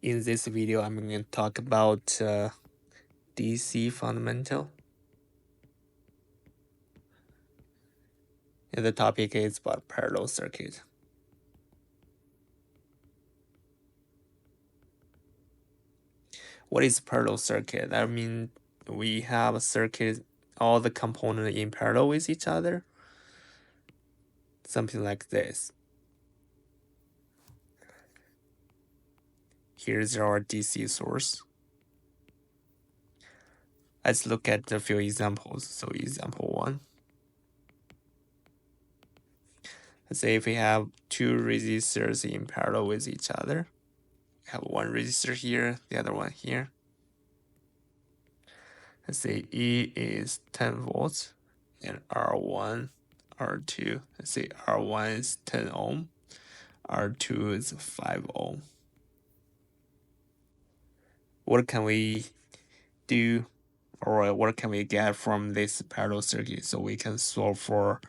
In this video, I'm going to talk about DC fundamental. And the topic is about parallel circuit. What is parallel circuit? I mean, we have a circuit, all the components in parallel with each other. Something like this. Here's our DC source. Let's look at a few examples. So example 1. Let's say if we have two resistors in parallel with each other. We have one resistor here, the other one here. Let's say E is 10 volts and R1, R2. Let's say R1 is 10 ohm, R2 is 5 ohm. What can we do, or what can we get from this parallel circuit? So we can solve for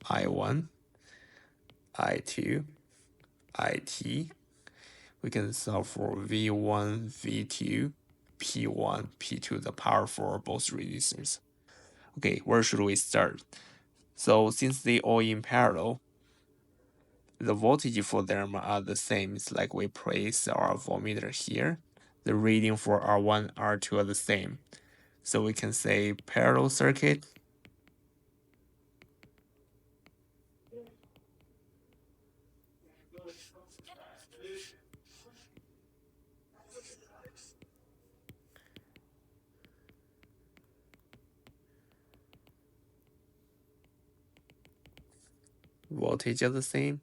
I1, I2, IT. We can solve for V1, V2, P1, P2, the power for both resistors. Okay, where should we start? So since they all in parallel, the voltage for them are the same. It's like we place our voltmeter here. The reading for R1, R2 are the same. So we can say parallel circuit. Voltage are the same.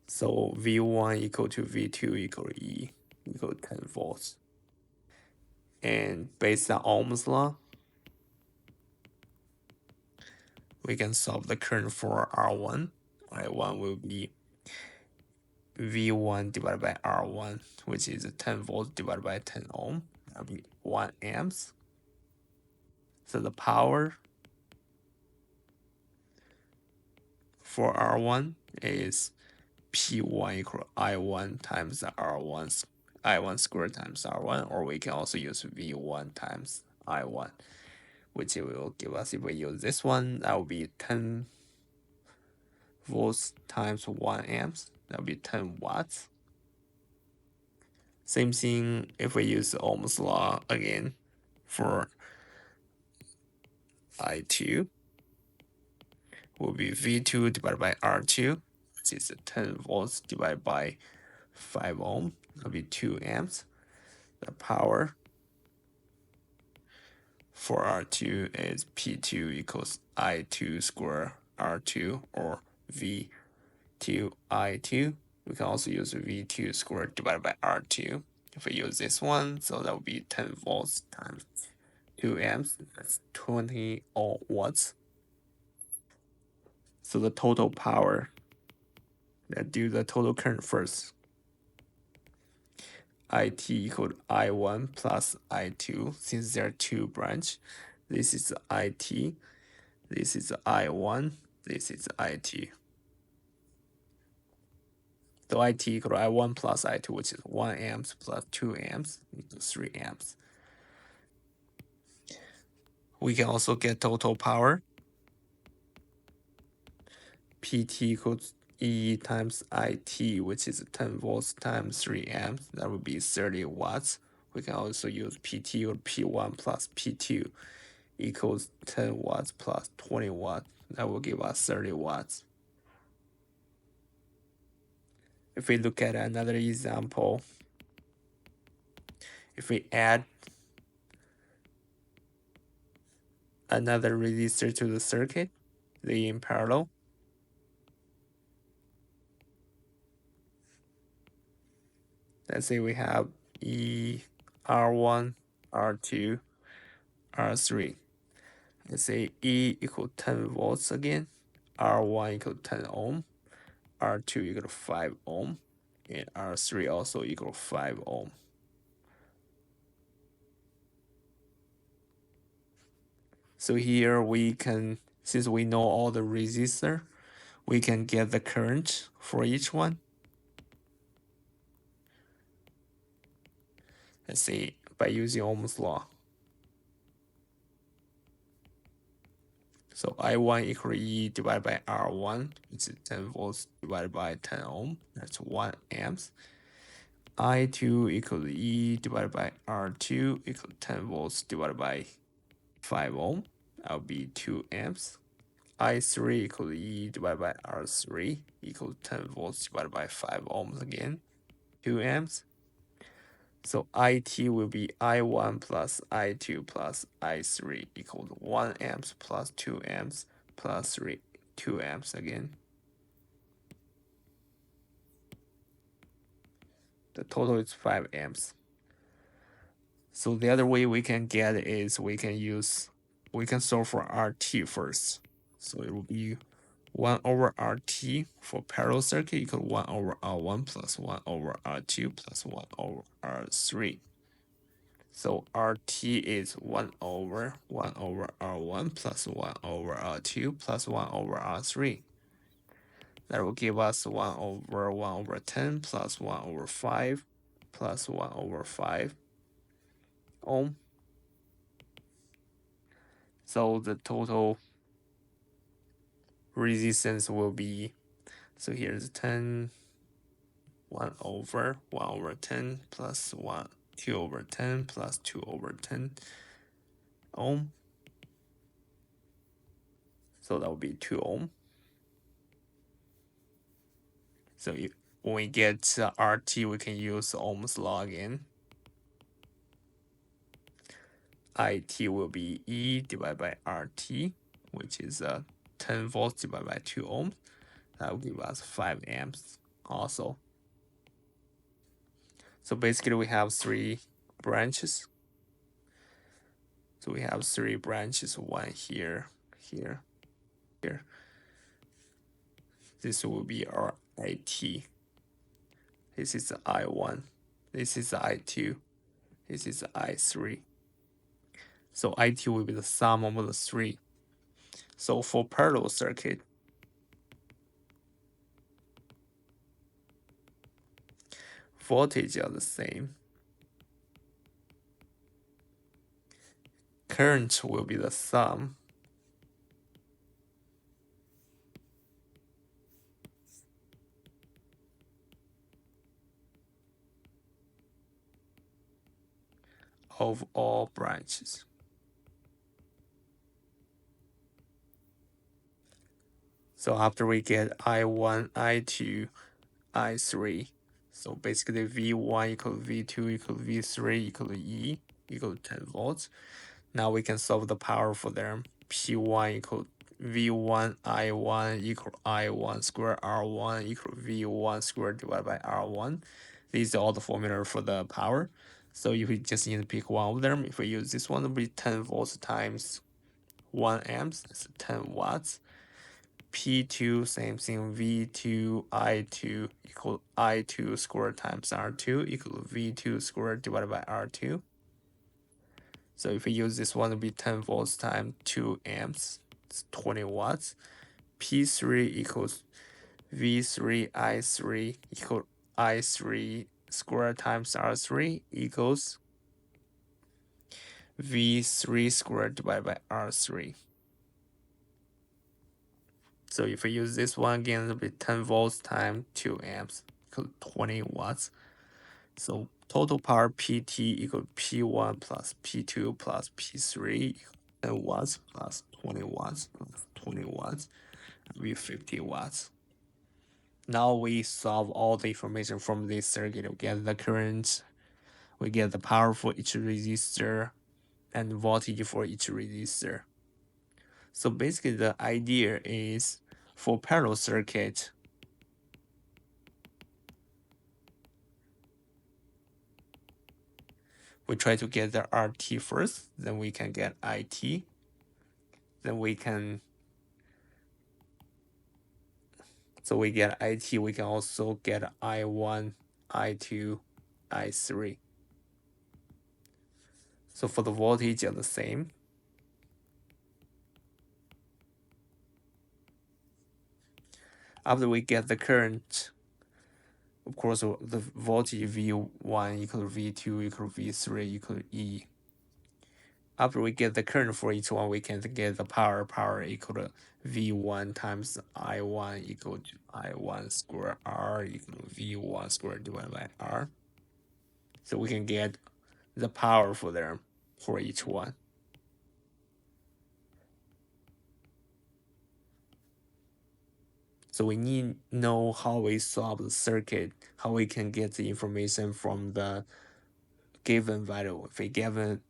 So V1 equal to V2 equal to E equal to 10 volts. And based on Ohm's law, we can solve the current for R1. I1 will be V1 divided by R1, which is 10 volts divided by 10 ohm. That will be 1 amps. So the power for R1 is P1 equal I1 times R1, I1 squared times R1, or we can also use V1 times I1, which will give us, if we use this one, that will be 10 volts times 1 amps, that will be 10 watts. Same thing if we use Ohm's law again for I2, will be V2 divided by R2, which is 10 volts divided by 5 ohm, that will be 2 amps. The power for R2 is P2 equals I2 square R2, or V2 I2. We can also use V2 squared divided by R2. If we use this one, so that would be 10 volts times 2 amps, that's 20 watts. So the total power, let's do the total current first. IT equal to I1 plus I2, since there are two branches. This is IT, this is I1, this is IT. So IT equal to I1 plus I2, which is 1 amps plus 2 amps equals 3 amps. We can also get total power. PT equals E times IT, which is 10 volts times 3 amps. That would be 30 watts. We can also use PT or P1 plus P2 equals 10 watts plus 20 watts. That will give us 30 watts. If we look at another example, if we add another resistor to the circuit, they in parallel. Let's say we have E, R1, R2, R3. Let's say E equal 10 volts again, R1 equal 10 ohm, R2 equal 5 ohm, and R3 also equal 5 ohm. So here we can, since we know all the resistor, we can get the current for each one. Let's see, by using Ohm's law. So I1 equal E divided by R1, which is 10 volts divided by 10 ohm. That's 1 amps. I2 equal E divided by R2 equal 10 volts divided by 5 ohm. That would be 2 amps. I3 equal E divided by R3 equal 10 volts divided by 5 ohms again, 2 amps. So IT will be I1 plus I2 plus I3 equals 1 amps plus 2 amps plus 2 amps again. The total is 5 amps. So the other way we can get is we can solve for RT first. So it will be 1 over RT for parallel circuit equal 1 over R1 plus 1 over R2 plus 1 over R3. So RT is 1 over R1 plus 1 over R2 plus 1 over R3. That will give us 1 over 10 plus 1 over 5 plus 1 over 5 ohm. So the total resistance will be, so here's 10, 1 over 10 plus 1, 2 over 10 plus 2 over 10 ohm. So that will be 2 ohm. So when we get RT, we can use Ohm's law again. IT will be E divided by RT, which is 10 volts divided by 2 ohms. That will give us 5 amps also. So basically we have 3 branches. So we have 3 branches, one here, here, here. This will be our IT. This is I1. This is I2. This is I3. So IT will be the sum of the 3. So for parallel circuit, voltage are the same. Current will be the sum of all branches. So after we get I1, I2, I3, so basically V1 equal V2 equal V3 equal E equal 10 volts. Now we can solve the power for them. P1 equal V1 I1 equal I1 squared R1 equal V1 squared divided by R1. These are all the formula for the power. So if we just need to pick one of them, if we use this one, it will be 10 volts times 1 amps, that's 10 watts. P2, same thing, V2, I2 equal I2 squared times R2 equal V2 squared divided by R2. So if we use this one, it will be 10 volts times 2 amps, it's 20 watts. P3 equals V3, I3 equal I3 squared times R3 equals V3 squared divided by R3. So if we use this one again, it'll be 10 volts times 2 amps equal 20 watts. So total power PT equal P1 plus P2 plus P3 equal 10 watts plus 20 watts plus 20 watts will be 50 watts. Now we solve all the information from this circuit. We get the current, we get the power for each resistor, and voltage for each resistor. So basically the idea is for parallel circuit, we try to get the RT first, then we can get IT, then we can, so we get IT, we can also get I1, I2, I3. So for the voltage are the same. After we get the current, of course, the voltage V1 equal V2 equal V3 equal E. After we get the current for each one, we can get the power. Power equal to V1 times I1 equal to I1 square R equal to V1 square divided by R. So we can get the power for them for each one. So we need to know how we solve the circuit, how we can get the information from the given value. If we given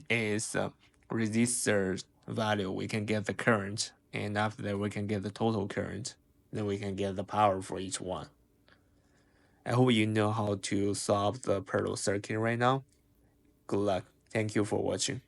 is resistor value, we can get the current, and after that we can get the total current. Then we can get the power for each one. I hope you know how to solve the parallel circuit right now. Good luck. Thank you for watching.